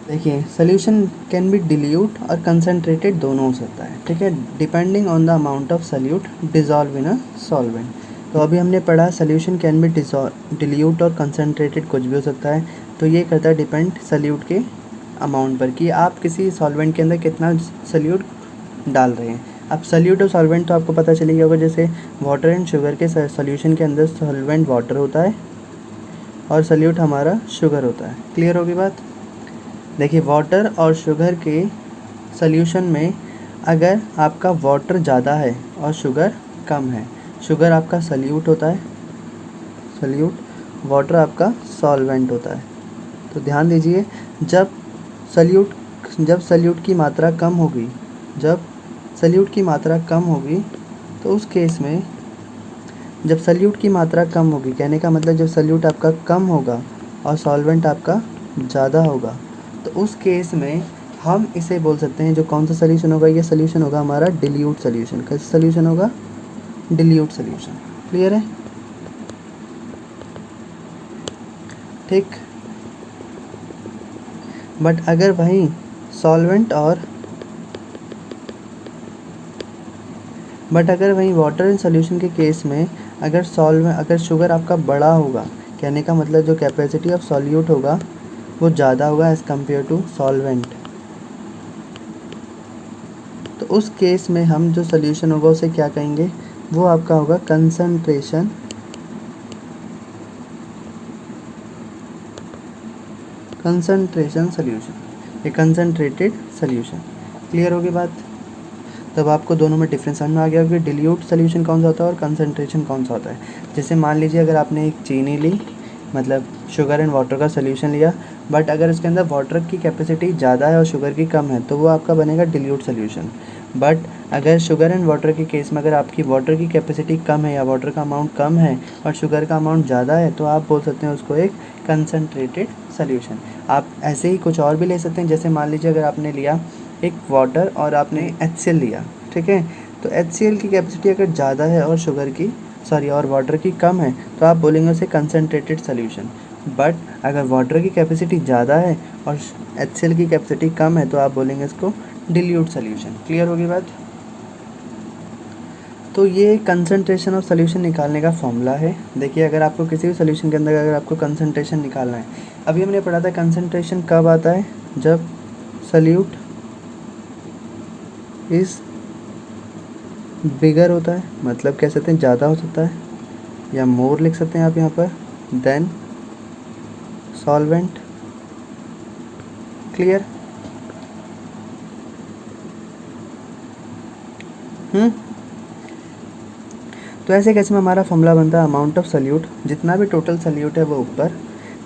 देखिए सोल्यूशन कैन बी डिल्यूट और कंसनट्रेटेड दोनों हो सकता है, ठीक है, depending on the amount of solute dissolve in a solvent. तो अभी हमने पढ़ा सोल्यूशन कैन बी डिल्यूट और कंसनट्रेटेड कुछ भी हो सकता है। तो ये करता है डिपेंड सल्यूट के अमाउंट पर कि आप किसी सॉल्वेंट के अंदर कितना सल्यूट डाल रहे हैं। अब सल्यूट और सॉल्वेंट तो आपको पता चली होगा, जैसे वाटर एंड शुगर के सोल्यूशन के अंदर सॉल्वेंट वाटर होता है और सल्यूट हमारा शुगर होता है। क्लियर होगी बात? देखिए वाटर और शुगर के सल्यूशन में अगर आपका वाटर ज़्यादा है और शुगर कम है, शुगर आपका सल्यूट होता है, सल्यूट, वाटर आपका सॉल्वेंट होता है। तो ध्यान दीजिए, जब सल्यूट की मात्रा कम होगी, जब सल्यूट की मात्रा कम होगी तो उस केस में, जब सल्यूट की मात्रा कम होगी, कहने का मतलब जब सल्यूट आपका कम होगा और सॉल्वेंट आपका ज़्यादा होगा, तो उस केस में हम इसे बोल सकते हैं, जो कौन सा सल्यूशन होगा, ये सल्यूशन होगा हमारा डिल्यूट सल्यूशन। कैसा सल्यूशन होगा? Dilute solution. क्लियर है? ठीक। बट अगर वहीं सॉल्वेंट और वाटर इन सॉल्यूशन के केस में अगर शुगर आपका बड़ा होगा, कहने का मतलब जो कैपेसिटी ऑफ सॉल्यूट होगा वो ज़्यादा होगा एज़ कम्पेयर टू सॉल्वेंट, तो उस केस में हम जो सॉल्यूशन होगा उसे क्या कहेंगे? वो आपका होगा कंसंट्रेशन सॉल्यूशन, ये कंसंट्रेटेड सॉल्यूशन। क्लियर होगी बात? तब आपको दोनों में डिफरेंस समझ में आ गया कि डिल्यूट सॉल्यूशन कौन सा होता है और कंसंट्रेशन कौन सा होता है। जैसे मान लीजिए अगर आपने एक चीनी ली, मतलब शुगर एंड वाटर का सॉल्यूशन लिया, बट अगर उसके अंदर वाटर की कैपेसिटी ज़्यादा है और शुगर की कम है, तो वो आपका बनेगा डिल्यूट सॉल्यूशन। बट अगर शुगर एंड वाटर के केस में अगर आपकी वाटर की कैपेसिटी कम है या वाटर का अमाउंट कम है और शुगर का अमाउंट ज़्यादा है, तो आप बोल सकते हैं उसको एक कंसंट्रेटेड सॉल्यूशन। आप ऐसे ही कुछ और भी ले सकते हैं, जैसे मान लीजिए अगर आपने लिया एक वाटर और आपने HCl लिया, ठीक है, तो HCl की कैपेसिटी अगर ज़्यादा है और वाटर की कम है, तो आप बोलेंगे उसे कंसंट्रेटेड सॉल्यूशन। बट अगर वाटर की कैपेसिटी ज़्यादा है और HCl की कैपेसिटी कम है, तो आप बोलेंगे इसको डिल्यूट सॉल्यूशन। क्लियर होगी बात? तो ये कंसंट्रेशन ऑफ सॉल्यूशन निकालने का फॉर्मूला है। देखिए अगर आपको किसी भी सॉल्यूशन के अंदर अगर आपको कंसंट्रेशन निकालना है, अभी हमने पढ़ा था कंसंट्रेशन कब आता है? जब सॉल्यूट इज़ बिगर होता है, मतलब कह सकते हैं ज़्यादा हो सकता है, या मोर लिख सकते हैं आप यहाँ पर, देन सॉल्वेंट। क्लियर? तो ऐसे केस में हमारा फॉर्मूला बनता है अमाउंट ऑफ सल्यूट, जितना भी टोटल सल्यूट है वो ऊपर,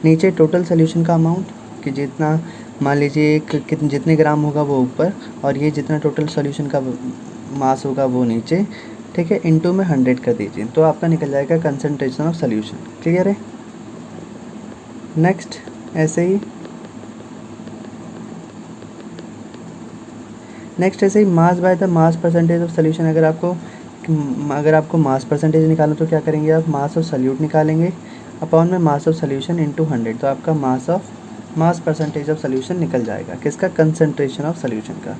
नीचे टोटल सॉल्यूशन का अमाउंट, कि जितना मान लीजिए जितने ग्राम होगा वो ऊपर, और ये जितना टोटल सॉल्यूशन का मास होगा वो नीचे, ठीक है, इनटू में 100 कर दीजिए, तो आपका निकल जाएगा कंसंट्रेशन ऑफ सॉल्यूशन। क्लियर है? नेक्स्ट ऐसे ही mass by the mass percentage of solution. अगर आपको मास परसेंटेज निकालना तो क्या करेंगे आप? मास ऑफ सॉल्यूट निकालेंगे अपॉन में मास ऑफ सॉल्यूशन इनटू 100, तो आपका मास परसेंटेज ऑफ सॉल्यूशन निकल जाएगा। किसका? कंसंट्रेशन ऑफ सॉल्यूशन का।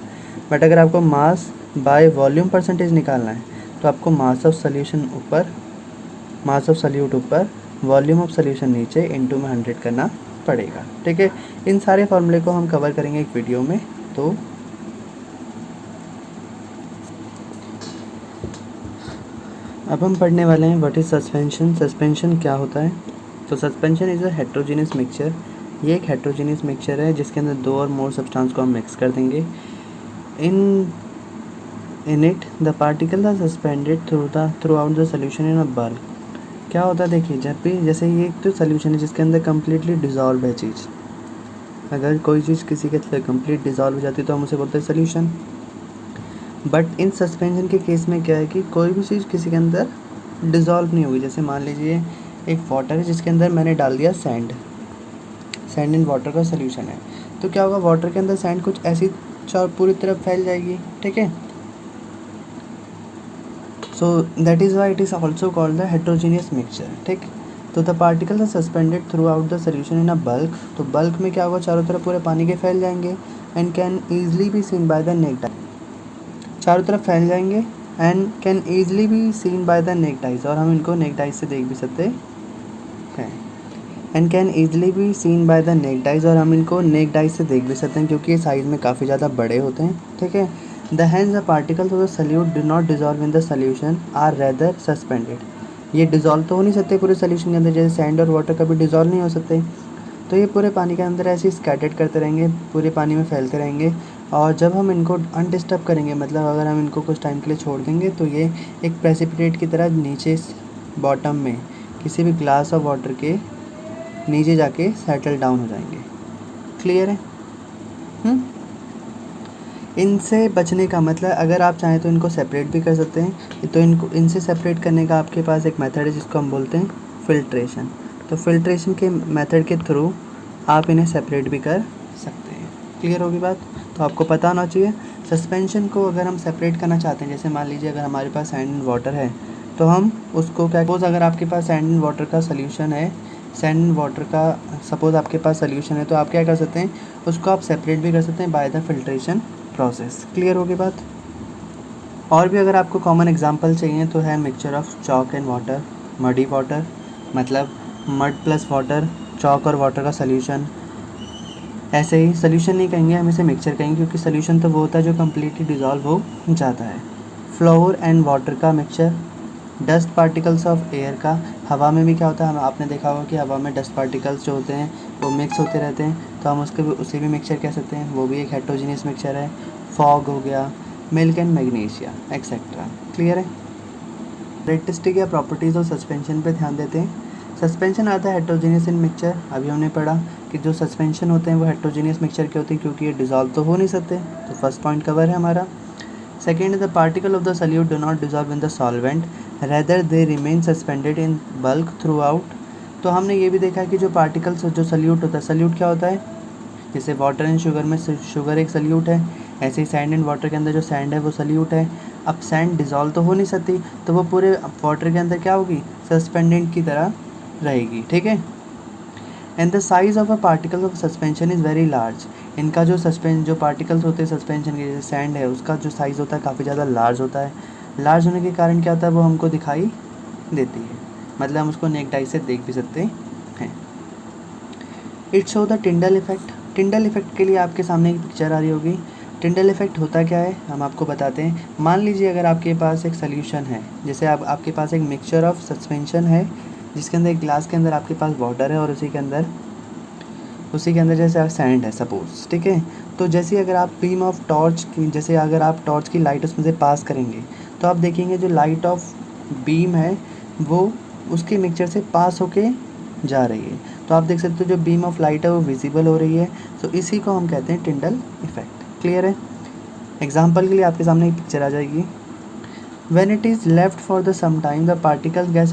बट अगर आपको मास बाय वॉल्यूम परसेंटेज निकालना है, तो आपको मास ऑफ सॉल्यूट ऊपर, वॉल्यूम ऑफ सॉल्यूशन नीचे, इनटू में 100 करना पड़ेगा। ठीक है, इन सारे फार्मूले को हम कवर करेंगे एक वीडियो में। तो अब हम पढ़ने वाले हैं व्हाट इज़ सस्पेंशन। सस्पेंशन क्या होता है? तो suspension is a heterogeneous mixture. ये एक हेट्रोजीनियस मिक्सचर है जिसके अंदर 2 और मोर सब्सटेंस को हम मिक्स कर देंगे। In it the particle are suspended throughout the solution in a bulk. क्या होता है? देखिए, जब भी जैसे ये एक तो सोल्यूशन है जिसके अंदर कम्प्लीटली डिज़ोल्व है चीज़, अगर कोई चीज़ किसी के अंदर कम्प्लीट डिज़ोल्व हो जाती है तो हम उसे बोलते हैं सोल्यूशन। बट इन सस्पेंशन के केस में क्या है कि कोई भी चीज़ किसी के अंदर डिज़ोल्व नहीं होगी। जैसे मान लीजिए एक वाटर है जिसके अंदर मैंने डाल दिया सैंड इन वाटर का सोल्यूशन है, तो क्या होगा? वाटर के अंदर सैंड कुछ ऐसी पूरी तरफ फैल जाएगी। ठीक है, so that is why it is also called the heterogeneous mixture. ठीक, तो the particles are suspended throughout the solution in a bulk. तो बल्क में क्या होगा, चारों तरफ पूरे पानी के फैल जाएंगे and can easily be seen by the necked आई। चारों तरफ फैल जाएंगे and can easily be seen by the naked eyes, और हम इनको नेक्ड आइज से देख भी सकते हैं। And can easily be seen by the naked eyes, और हम इनको नेक्ड आइज से देख भी सकते हैं क्योंकि ये साइज़ में काफ़ी ज़्यादा बड़े होते हैं। ठीक है। The hence the particles of the solute do not dissolve in the solution are rather suspended. ये डिजॉल्व तो हो नहीं सकते पूरे सोल्यूशन के अंदर, जैसे सैंड और वाटर कभी डिजॉल्व नहीं हो सकते। तो ये पूरे पानी के अंदर ऐसे स्कैटर्ड करते रहेंगे, पूरे पानी में फैलते रहेंगे, और जब हम इनको अनडिस्टर्ब करेंगे, मतलब अगर हम इनको कुछ टाइम के लिए छोड़ देंगे, तो ये एक प्रेसिपिटेट की तरह नीचे बॉटम में किसी भी ग्लास ऑफ वाटर के नीचे जाके सेटल डाउन हो जाएंगे। क्लियर है? इनसे बचने का मतलब, अगर आप चाहें तो इनको सेपरेट भी कर सकते हैं। तो इनसे सेपरेट करने का आपके पास एक मेथड है जिसको हम बोलते हैं फिल्ट्रेशन। तो फिल्ट्रेशन के मेथड के थ्रू आप इन्हें सेपरेट भी कर सकते हैं। क्लियर होगी बात? तो आपको पता होना चाहिए। सस्पेंशन को अगर हम सेपरेट करना चाहते हैं, जैसे मान लीजिए अगर हमारे पास सैंड एंड वाटर है, तो हम उसको क्या, सपोज अगर आपके पास सैंड एंड वाटर का सोल्यूशन है, सैंड एंड वाटर का सपोज आपके पास सोल्यूशन है, तो आप क्या कर सकते हैं, उसको आप सेपरेट भी कर सकते हैं by the filtration process. Clear होगी बात? और भी अगर आपको कॉमन एग्जांपल चाहिए तो है mixture of chalk and water, muddy water, मतलब मड प्लस वाटर, चॉक और वाटर का सोल्यूशन। ऐसे ही सोल्यूशन नहीं कहेंगे, हम इसे मिक्सचर कहेंगे क्योंकि सोल्यूशन तो वो होता है जो कम्प्लीटली डिज़ोल्व हो जाता है। फ्लोर एंड वाटर का mixture, dust particles of air का, हवा में भी क्या होता है, आपने देखा होगा कि हवा में डस्ट पार्टिकल्स जो होते हैं वो मिक्स होते रहते हैं, तो हम उसे भी मिक्सचर कह सकते हैं, वो भी एक हेट्रोजीनियस मिक्सचर है। फॉग हो गया, milk and magnesia etcetera. Clear है? कैरेक्टरिस्टिक या प्रॉपर्टीज़ ऑफ सस्पेंशन पे ध्यान देते हैं। सस्पेंशन आता है हेट्रोजीनियस इन मिक्सचर। अभी हमने पढ़ा कि जो सस्पेंशन होते हैं वो हेट्रोजीनियस मिक्सचर के होते हैं क्योंकि ये डिज़ोल्व तो हो नहीं सकते। तो फर्स्ट पॉइंट कवर है हमारा। Second, the particle of the solute do not dissolve in the solvent, rather they remain suspended in bulk through out. तो हमने ये भी देखा है कि जो पार्टिकल्स, जो सल्यूट होता है, सल्यूट क्या होता है, जैसे वाटर एंड शुगर में शुगर एक सल्यूट है, ऐसे ही सैंड एंड वाटर के अंदर जो सैंड है वो सल्यूट है। अब सैंड डिज़ोल्व तो हो नहीं सकती, तो वो पूरे वाटर के अंदर क्या होगी, सस्पेंडेड की तरह रहेगी। ठीक है। And the size of a particle of suspension is very large. इनका जो पार्टिकल्स होते हैं सस्पेंशन के, जैसे सैंड है, उसका जो साइज़ होता है काफ़ी ज़्यादा लार्ज होता है। लार्ज होने के कारण क्या होता है, वो हमको दिखाई देती है, मतलब हम उसको नेक्ड आई से देख भी सकते हैं। It show the Tyndall effect. Tyndall effect के लिए आपके सामने एक पिक्चर आ रही होगी। टिंडल इफेक्ट होता क्या है, हम आपको बताते हैं। मान लीजिए अगर आपके पास एक सोल्यूशन है, जैसे आपके पास एक मिक्सचर ऑफ सस्पेंशन है जिसके अंदर एक ग्लास के अंदर आपके पास वाटर है और उसी के अंदर जैसे सैंड है सपोज। ठीक है। तो जैसे अगर आप बीम ऑफ टॉर्च की, जैसे अगर आप टॉर्च की लाइट उसमें से पास करेंगे, तो आप देखेंगे जो लाइट ऑफ बीम है वो उसके मिक्सचर से पास होके जा रही है। तो आप देख सकते हो जो बीम ऑफ लाइट है वो विजिबल हो रही है। तो इसी को हम कहते हैं टिंडल इफेक्ट। क्लियर है? एग्जाम्पल के लिए आपके सामने एक पिक्चर आ जाएगी। When it is left for the some time, the particles get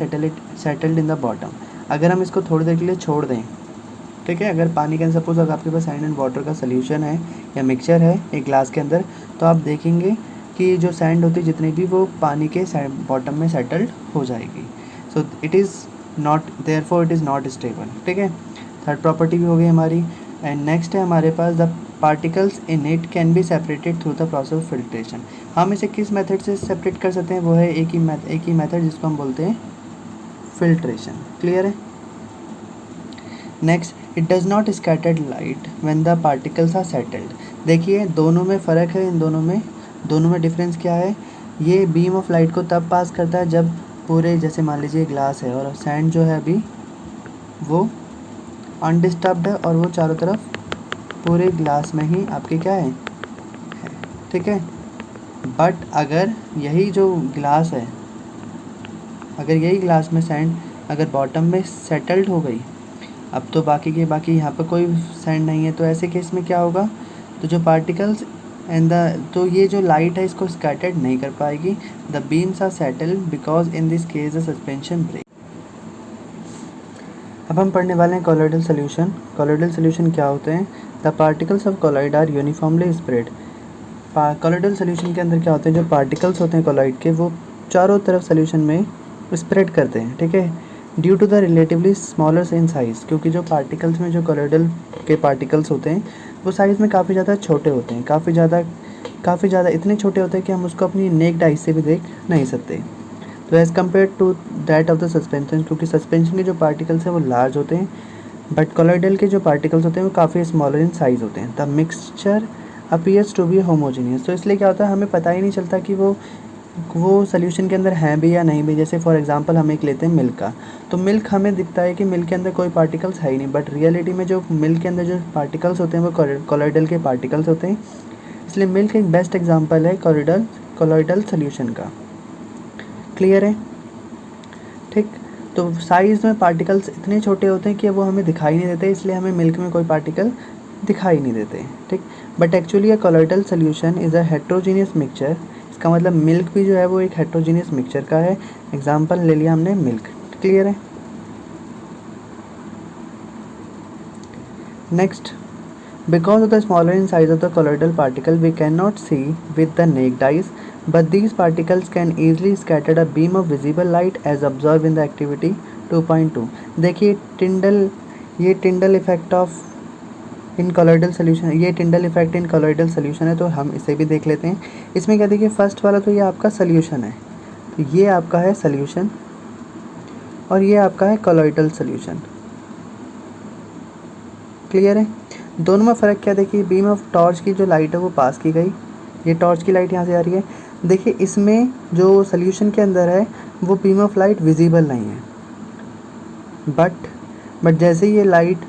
settled in the bottom। अगर हम इसको थोड़ी देर के लिए छोड़ दें, ठीक है, अगर पानी के अंदर सपोज अगर आपके पास सैंड एंड वाटर का सोल्यूशन है या मिक्सचर है एक ग्लास के अंदर, तो आप देखेंगे कि जो सैंड होती है जितनी भी, वो पानी के बॉटम में सेटल्ड हो जाएगी। So it is not, therefore it is not stable. ठीक है। थर्ड प्रॉपर्टी भी हो गई हमारी। एंड नेक्स्ट है हमारे पास, the particles in it can be separated through the process of filtration. हम इसे किस मेथड से सेपरेट कर सकते हैं, वो है एक ही मेथड जिसको हम बोलते हैं फिल्ट्रेशन। क्लियर है? Next, it does not scattered light when the particles are settled. देखिए दोनों में फ़र्क है, इन दोनों में डिफरेंस क्या है। ये बीम ऑफ लाइट को तब पास करता है जब पूरे, जैसे मान लीजिए ग्लास है और सैंड जो है अभी वो अनडिस्टर्ब्ड है और वो चारों तरफ पूरे ग्लास में ही आपके क्या है। ठीक है। बट अगर यही जो ग्लास है, अगर यही ग्लास में सैंड अगर बॉटम में सेटल्ड हो गई, अब तो बाकी यहाँ पर कोई सैंड नहीं है, तो ऐसे केस में क्या होगा, तो जो पार्टिकल्स तो ये जो लाइट है इसको स्कैटर्ड नहीं कर पाएगी। The beams are settled because in this case the suspension break. अब हम पढ़ने वाले हैं कोलॉइडल सोल्यूशन। कोलॉइडल सोल्यूशन क्या होते हैं? The particles of colloid are uniformly spread. Colloidal solution के अंदर क्या होते हैं, जो पार्टिकल्स होते हैं कोलॉइड के, वो चारों तरफ सोल्यूशन में स्प्रेड करते हैं। ठीक है। Due to the relatively smaller in size, क्योंकि जो पार्टिकल्स में जो कोलोइडल के पार्टिकल्स होते हैं वो साइज़ में काफ़ी ज़्यादा छोटे होते हैं, काफ़ी ज़्यादा इतने छोटे होते हैं कि हम उसको अपनी नेक्ड आई से भी देख नहीं सकते। तो as compare to that of the suspension, क्योंकि सस्पेंशन के जो पार्टिकल्स हैं वो लार्ज होते हैं, बट कोलोइडल के जो पार्टिकल्स होते हैं वो काफ़ी स्मॉलर इन साइज़ होते हैं। The mixture appears to be homogeneous, तो इसलिए क्या होता है हमें पता ही नहीं चलता कि वो सोल्यूशन के अंदर हैं भी या नहीं भी। जैसे फॉर एग्जांपल हम एक लेते हैं मिल्क का, तो मिल्क हमें दिखता है कि मिल्क के अंदर कोई पार्टिकल्स है ही नहीं, बट रियलिटी में जो मिल्क के अंदर जो पार्टिकल्स होते हैं वो कोलोइडल के पार्टिकल्स होते हैं। इसलिए मिल्क एक बेस्ट एग्जांपल है कोलोइडल सोल्यूशन का। क्लियर है? ठीक। तो साइज़ में पार्टिकल्स इतने छोटे होते हैं कि वो हमें दिखाई नहीं देते, इसलिए हमें मिल्क में कोई पार्टिकल दिखाई नहीं देते। ठीक। But actually a colloidal solution is a heterogeneous mixture. इसका मतलब मिल्क भी जो है वो एक हेट्रोजीनियस मिक्सचर का है। एग्जाम्पल ले लिया हमने मिल्क। क्लियर है? Next, because of the smaller in size of the colloidal particle we can not see with the naked eyes, but these particles can easily scatter a beam of visible light as observed in the activity 2.2। देखिए ये Tyndall effect of in colloidal solution, ये Tyndall effect in colloidal solution है, तो हम इसे भी देख लेते हैं। इसमें क्या देखिए, फर्स्ट वाला तो ये आपका सोल्यूशन है, तो ये आपका है सोल्यूशन और ये आपका है कोलोइडल सोल्यूशन। क्लियर है? दोनों में फ़र्क क्या, देखिए बीम ऑफ टॉर्च की जो लाइट है वो पास की गई, ये टॉर्च की लाइट यहाँ से आ रही है। देखिए इसमें जो सोल्यूशन के अंदर है वो बीम ऑफ लाइट विजिबल नहीं है, बट जैसे ये लाइट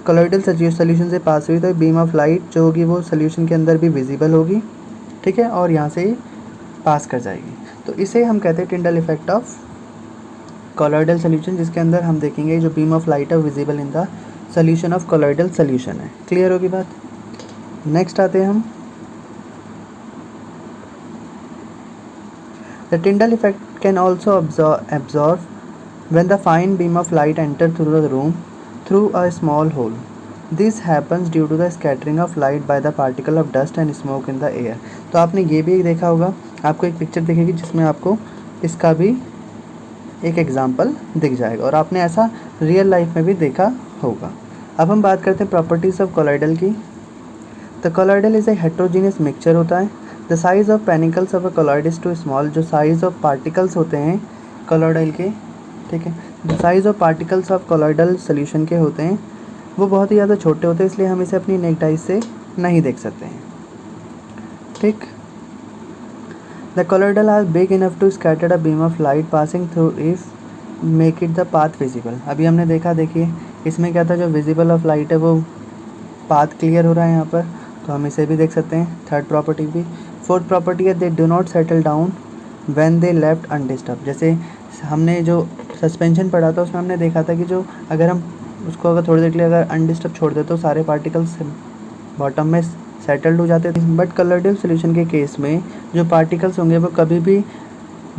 कोलोइडल सोल्यूशन से पास हुई तो बीम ऑफ लाइट जो होगी वो सोल्यूशन के अंदर भी विजिबल होगी। ठीक है, और यहाँ से पास कर जाएगी। तो इसे हम कहते हैं टिंडल इफेक्ट ऑफ कोलोइडल सोल्यूशन, जिसके अंदर हम देखेंगे जो बीम ऑफ लाइट है visible in the solution of colloidal solution है। क्लियर होगी बात? नेक्स्ट आते हैं हम, the Tyndall effect can also absorb when the fine beam of light enters through the room through a small hole. This happens due to the scattering of light by the particle of dust and smoke in the air। तो आपने ये भी देखा होगा, आपको एक picture दिखेगी जिसमें आपको इसका भी एक एग्जांपल दिख जाएगा, और आपने ऐसा रियल लाइफ में भी देखा होगा। अब हम बात करते हैं प्रॉपर्टीज़ ऑफ कोलोइडल की। तो colloidal is a heterogeneous mixture होता है। The size of particles of a colloid is too small, जो साइज़ ऑफ पार्टिकल्स होते हैं कोलोइडल के, ठीक है, the size of particles of colloidal solution के होते हैं वो बहुत ही ज़्यादा छोटे होते हैं, इसलिए हम इसे अपनी नेक्ड आई से नहीं देख सकते हैं। ठीक। The colloidal are big enough to scatter a beam of light passing through if make it the path visible. अभी हमने देखा, देखिए इसमें क्या था, जो विजिबल ऑफ लाइट है वो पाथ क्लियर हो रहा है यहाँ पर, तो हम इसे भी देख सकते हैं। थर्ड प्रॉपर्टी भी। फोर्थ प्रॉपर्टी है they do not settle down when they left undisturbed. जैसे हमने जो सस्पेंशन पढ़ा था उसमें हमने देखा था कि जो अगर हम उसको अगर थोड़ी देर के लिए अगर अनडिस्टर्ब छोड़ दे तो सारे पार्टिकल्स बॉटम में सेटल्ड हो जाते थे। बट कोलोइडल सोल्यूशन के केस में जो पार्टिकल्स होंगे वो कभी भी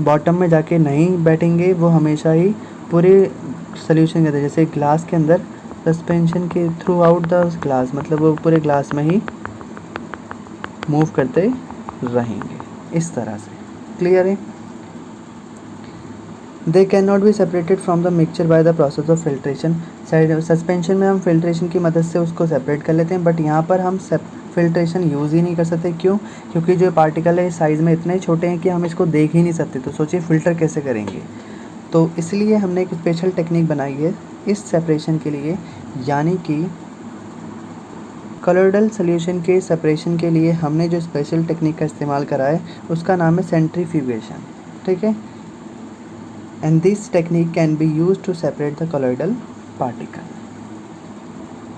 बॉटम में जाके नहीं बैठेंगे, वो हमेशा ही पूरे सोल्यूशन के अंदर, जैसे ग्लास के अंदर सस्पेंशन के थ्रू आउट द ग्लास, मतलब वो पूरे ग्लास में ही मूव करते रहेंगे इस तरह से। क्लियर है? They can not be separated from the mixture by the process of filtration. Suspension में हम फिल्ट्रेशन की मदद से उसको सेपरेट कर लेते हैं, बट यहाँ पर हम फिल्ट्रेशन यूज़ ही नहीं कर सकते। क्यों? क्योंकि जो पार्टिकल है साइज़ में इतने छोटे हैं कि हम इसको देख ही नहीं सकते, तो सोचिए फ़िल्टर कैसे करेंगे। तो इसलिए हमने एक स्पेशल टेक्निक बनाई है इस सेपरेशन के लिए, यानी कि कोलोइडल सोल्यूशन के सेपरेशन के लिए हमने जो स्पेशल टेक्निक का इस्तेमाल करा है उसका नाम है सेंट्रीफ्यूगेशन। ठीक है, and this technique can be used to separate the colloidal particle.